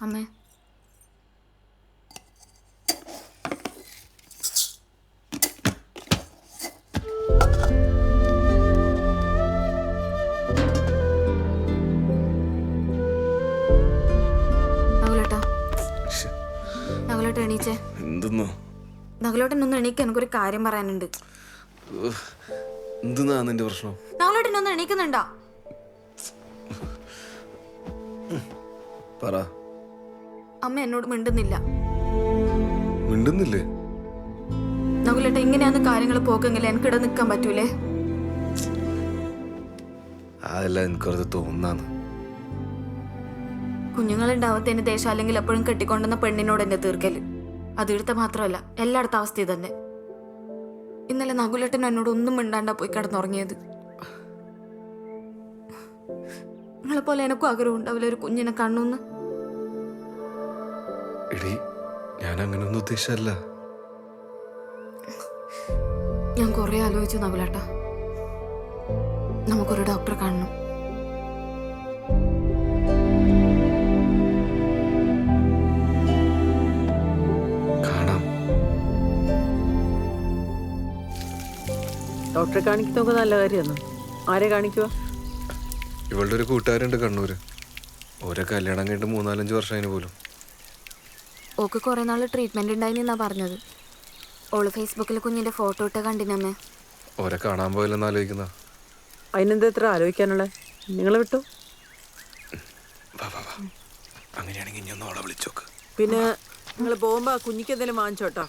അമ്മേ, നകുലേട്ടാ എണീച്ചേ. നകുലേട്ടനൊന്ന് എണീക്ക്, എനിക്കൊരു കാര്യം പറയാനുണ്ട്. എന്തിന്റെ പ്രശ്നം? നകുലേട്ടനൊന്ന് എണീക്കുന്നുണ്ടോ? പറ. അമ്മ എന്നോട് മിണ്ടുന്നില്ല. മിണ്ടുന്നില്ലേ? നകുലേട്ട, ഇങ്ങനെയാന്ന് കാര്യങ്ങൾ പോക്കെങ്കിൽ എനിക്കിടെ നിൽക്കാൻ പറ്റൂലേ? അതല്ല, എനിക്കത് തോന്നാന്ന്. കുഞ്ഞുങ്ങളുണ്ടാവത്തേന് ദേശം അല്ലെങ്കിൽ എപ്പോഴും കെട്ടിക്കൊണ്ടുവന്ന പെണ്ണിനോട് എന്നെ തീർക്കല്. അത് ഇവിടുത്തെ മാത്രമല്ല, എല്ലായിടത്തും അവസ്ഥ തന്നെ. ഇന്നലെ നകുലേട്ടൻ എന്നോട് ഒന്നും മിണ്ടാണ്ടാ പോയി കിടന്നുറങ്ങിയത്. നിങ്ങളെപ്പോലെ എനിക്കും ആഗ്രഹം ഉണ്ടാവില്ല ഒരു കുഞ്ഞിനെ കണ്ണൂന്ന്. എടി, ഞാൻ അങ്ങനൊന്നും ഉദ്ദേശിച്ചല്ല. ഞാൻ കുറെ ആലോചിച്ചു നകുലേട്ടാ, നമുക്കൊരു ഡോക്ടറെ കാണണം. കാണാം. ഡോക്ടറെ കാണിക്കുന്നതൊക്കെ നല്ല കാര്യമാണ്. ആരെ കാണിക്കുക? ഇവളുടെ ഒരു കൂട്ടുകാരുണ്ട് കണ്ണൂര്. ഓരോ കല്യാണം കഴിഞ്ഞിട്ട് 3-4 വർഷമായിന് പോലും. ഓക്ക് കുറെ നാള് ട്രീറ്റ്മെന്റ് ഉണ്ടായിന്നാ പറഞ്ഞത്. ഓള് ഫേസ്ബുക്കിൽ കുഞ്ഞിന്റെ ഫോട്ടോ ഇട്ട് കണ്ടിനമ്മേ. ഓരെ കാണാൻ പോയല്ലെന്ന് ആലോചിക്കുന്ന. അതിനെന്താ എത്ര ആലോചിക്കാനുള്ള? നിങ്ങൾ വിട്ടു. അങ്ങനെയാണെങ്കിൽ ഇനി ഒന്ന് അവളെ വിളിച്ചോക്ക്. പിന്നെ നിങ്ങൾ പോകുമ്പോ കുഞ്ഞിക്ക് എന്തെങ്കിലും വാങ്ങിച്ചോട്ടോ.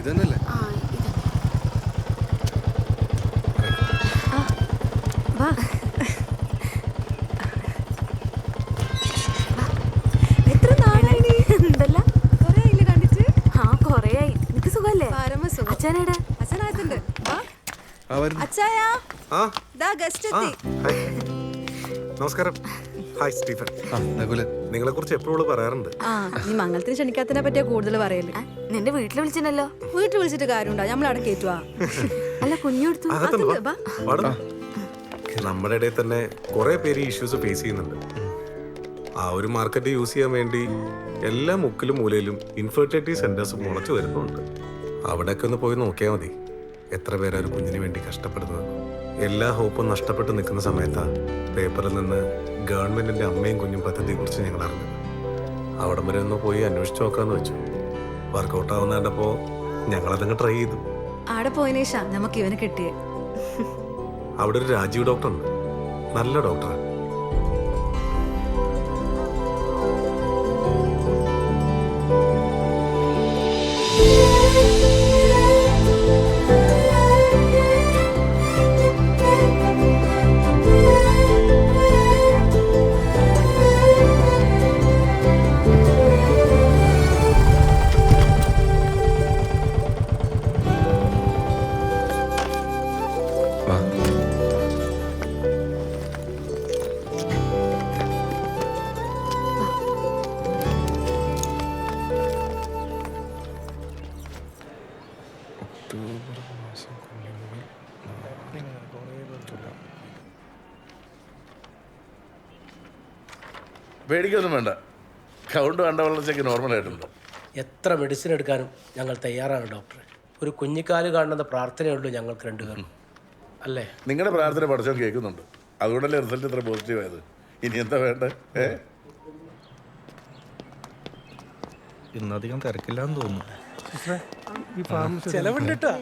ഇതന്നല്ലേ? അച്ഛനേടാ? നമസ്കാരം. Hi Stephen. നിങ്ങളെ കുറിച്ച് എപ്പോഴും പറയാറുണ്ട്. നീ മംഗളത്തിന് ക്ഷണിക്കാത്തതിനെ പറ്റിയാ കൂടുതൽ പറയല്. നിന്റെ വീട്ടിൽ വിളിച്ചിട്ടല്ലോ. വീട്ടിൽ വിളിച്ചിട്ട് കാര്യമുണ്ടോ? നമ്മളവിടെ കേറ്റുവാ. അല്ല, കുഞ്ഞെടുത്തു. നമ്മുടെ ഇടയിൽ തന്നെ കുറെ പേര് ഇഷ്യൂസ് ഫേസ് ചെയ്യുന്നുണ്ട്. ആ ഒരു മാർക്കറ്റ് യൂസ് ചെയ്യാൻ വേണ്ടി എല്ലാ മുക്കിലും മൂലയിലും ഇൻഫെർട്ടിലിറ്റി സെന്റേഴ്സ് മുളച്ചു വരുന്നുണ്ട്. അവിടെയൊക്കെ ഒന്ന് പോയി നോക്കിയാൽ മതി. എത്ര പേരാ ഒരു കുഞ്ഞിന് വേണ്ടി കഷ്ടപ്പെടുന്നത്. എല്ലാ ഹോപ്പും നഷ്ടപ്പെട്ട് നിൽക്കുന്ന സമയത്താണ് പേപ്പറിൽ നിന്ന് ഗവൺമെന്റിന്റെ അമ്മയും കുഞ്ഞും പദ്ധതിയെ കുറിച്ച് ഞങ്ങൾ അറിഞ്ഞത്. അവിടെ വരെ ഒന്ന് പോയി അന്വേഷിച്ച് നോക്കാന്ന് വെച്ചു. വർക്കൗട്ട് ആവുന്ന കണ്ടപ്പോ ഞങ്ങളതങ്ങ് ട്രൈ ചെയ്തു. ആടെ പോയതിനേശാ നമുക്ക് ഇവനെ കിട്ടിയേ. അവിടെ ഒരു രാജീവ് ഡോക്ടർ ഉണ്ട്, നല്ല ഡോക്ടറാണ്. പേടിക്കൊന്നും വേണ്ട. കൗണ്ട് കണ്ട വളർച്ചയ്ക്ക് നോർമലായിട്ടുണ്ട്. എത്ര മെഡിസിൻ എടുക്കാനും ഞങ്ങൾ തയ്യാറാണ് ഡോക്ടറെ. ഒരു കുഞ്ഞിക്കാല് കാണുന്ന പ്രാർത്ഥനയുള്ളൂ ഞങ്ങൾക്ക് രണ്ടുപേരും, അല്ലേ? നിങ്ങളുടെ പ്രാർത്ഥന പഠിച്ചവൻ കേൾക്കുന്നുണ്ട്. അതുകൊണ്ടല്ലേ റിസൾട്ട് ഇത്ര പോസിറ്റീവ് ആയത്. ഇനി എന്താ വേണ്ടേ? ഇന്നധികം തിരക്കില്ലാന്ന് തോന്നുന്നു. ചെലവുണ്ട് കേട്ടോ.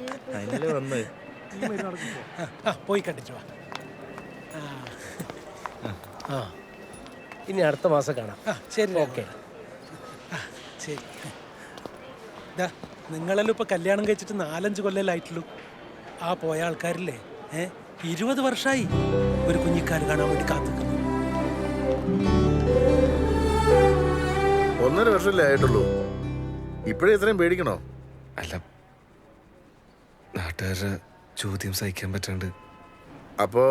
പോയി കണ്ടിച്ചു. ആ, ഇനി അടുത്ത മാസം കാണാം. ശരി, ഓക്കെ. ശരി. നിങ്ങളെല്ലാം ഇപ്പൊ കല്യാണം കഴിച്ചിട്ട് 4-5 കൊല്ലമായിട്ടുള്ളൂ. ആ പോയ ആൾക്കാരില്ലേ 20 വർഷമായി ഒരു കുഞ്ഞിക്കാല് കാണാൻ വേണ്ടി കാത്തിക്കുന്നു. 1.5 വർഷമല്ലേ ആയിട്ടുള്ളൂ. ഇപ്പോഴേ ഇത്രയും പേടിക്കണോ? അല്ല, നാട്ടുകാരുടെ ചോദ്യം സഹിക്കാൻ പറ്റാണ്ട്. അപ്പോ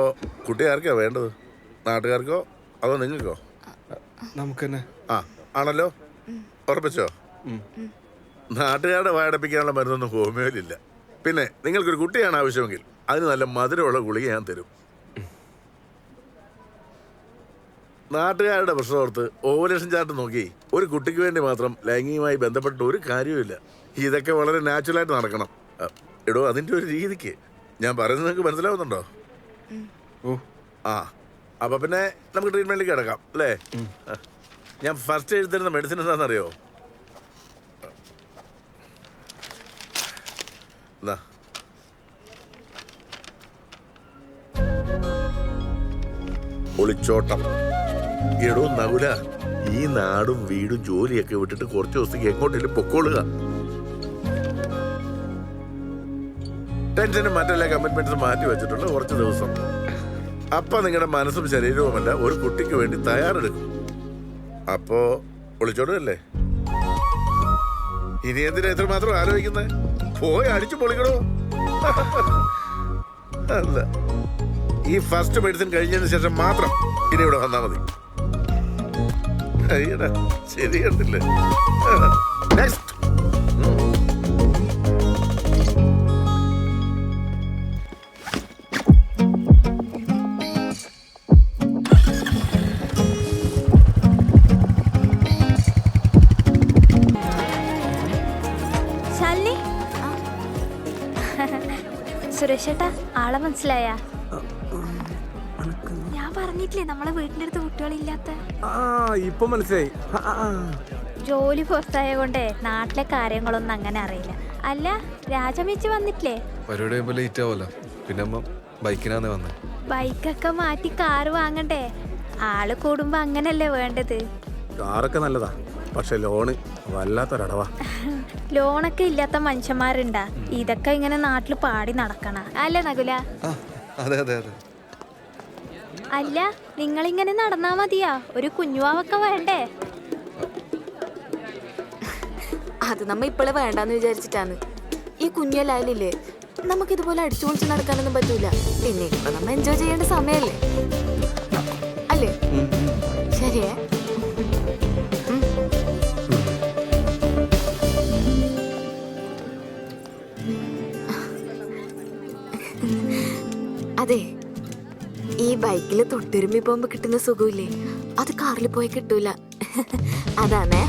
കുട്ടി ആർക്കാ വേണ്ടത്? നാട്ടുകാർക്കോ അതോ നിങ്ങൾക്കോ? നമുക്ക് തന്നെ. ആ ആണല്ലോ, ഉറപ്പിച്ചോ? നാട്ടുകാരുടെ വായടപ്പിക്കാനുള്ള മരുന്നൊന്നും ഹോമിയോയിലില്ല. പിന്നെ നിങ്ങൾക്കൊരു കുട്ടിയാണ് ആവശ്യമെങ്കിൽ അതിന് നല്ല മധുരമുള്ള ഗുളിക ഞാൻ തരും. നാട്ടുകാരുടെ പ്രശ്നോർത്ത് ഓവലേഷൻ ചാർട്ട് നോക്കി ഒരു കുട്ടിക്ക് വേണ്ടി മാത്രം ലൈംഗികമായി ബന്ധപ്പെട്ട ഒരു കാര്യവുമില്ല. ഇതൊക്കെ വളരെ നാച്ചുറലായിട്ട് നടക്കണം. എടോ, അതിൻ്റെ ഒരു രീതിക്ക് ഞാൻ പറയുന്നത് നിങ്ങൾക്ക് മനസ്സിലാവുന്നുണ്ടോ? ഓ, ആ അപ്പൊ പിന്നെ നമുക്ക് ട്രീറ്റ്മെന്റിലേക്ക് കിടക്കാം അല്ലേ? ഞാൻ ഫസ്റ്റ് എഴുതരുന്ന മെഡിസിൻ എന്താണെന്നറിയോ? എന്നാ ഒളിച്ചോട്ടം. എടോ നകുല, ഈ നാടും വീടും ജോലിയൊക്കെ വിട്ടിട്ട് കുറച്ച് ദിവസത്തേക്ക് എങ്ങോട്ടേലും പൊക്കോളുക. ടെൻഷനും മറ്റെല്ലാ കമ്മിറ്റ്മെന്റ്സും മാറ്റി വെച്ചിട്ടുണ്ട് കുറച്ച് ദിവസം. അപ്പൊ നിങ്ങളുടെ മനസ്സും ശരീരവുമല്ല ഒരു കുട്ടിക്ക് വേണ്ടി തയ്യാറെടുക്കും. അപ്പോ ഒളിച്ചോടല്ലേ? ഇനി എന്തിനാ ഇത്ര മാത്രം ആലോചിക്കുന്നത്? പോയി അടിച്ചു പൊളിക്കണോ? അല്ല, ഈ ഫസ്റ്റ് മെഡിസിൻ കഴിഞ്ഞതിന് ശേഷം മാത്രം ഇനി ഇവിടെ വന്നാൽ മതി. അയ്യടാ, ശരി കണ്ടില്ലേ? നെക്സ്റ്റ്. സുരേഷേട്ടാ, ആളെ മനസ്സിലായ? ഞാൻ പറഞ്ഞിട്ടില്ലേ നമ്മളെ വീട്ടിന്റെ അടുത്ത് കുട്ടികളില്ലാത്ത. ഇപ്പൊ മനസ്സിലായി. ജോലി പുറത്തായ കൊണ്ടേ നാട്ടിലെ കാര്യങ്ങളൊന്നും അങ്ങനെ അറിയില്ല. അല്ല, രാജമേച്ചി വന്നിട്ടില്ലേ? പരിപാടി കഴിയുമ്പോൾ ലേറ്റ് ആവുമല്ലോ. പിന്നെ അമ്മ ബൈക്കിനാന്നേ വന്നേ. ബൈക്കൊക്കെ മാറ്റി കാറ് വാങ്ങണ്ടേ? ആള് കൂടുമ്പോ അങ്ങനല്ലേ വേണ്ടത്. കാറൊക്കെ നല്ലതാ, പക്ഷെ ലോണ് വല്ലാത്തൊരടവാ. ലോണൊക്കെ ഇല്ലാത്ത മനുഷ്യന്മാരുണ്ടാ? ഇതൊക്കെ ഇങ്ങനെ നാട്ടിൽ പാടി നടക്കണ അല്ലേ നകുല? അതെ അതെ അതെ. അല്ല, നിങ്ങളിങ്ങനെ നടന്നാ മതിയാ? ഒരു കുഞ്ഞുവാവൊക്കെ വേണ്ടേ? അത് നമ്മ ഇപ്പോഴേ വേണ്ടാന്ന് വിചാരിച്ചിട്ടാണ്. ഈ കുഞ്ഞലായാലില്ലേ, നമുക്കിതുപോലെ അടിച്ചു പൊളിച്ച് നടക്കാനൊന്നും പറ്റൂല. പിന്നെ ഇപ്പൊ നമ്മ എൻജോയ് ചെയ്യേണ്ട സമയല്ലേ അല്ലേ? ശരിയേ? അതെ, ഈ ബൈക്കിൽ തൊട്ടുരുമ്പി പോകുമ്പോ കിട്ടുന്ന സുഖമില്ലേ, അത് കാറിൽ പോയി കിട്ടൂല. അതാണേ.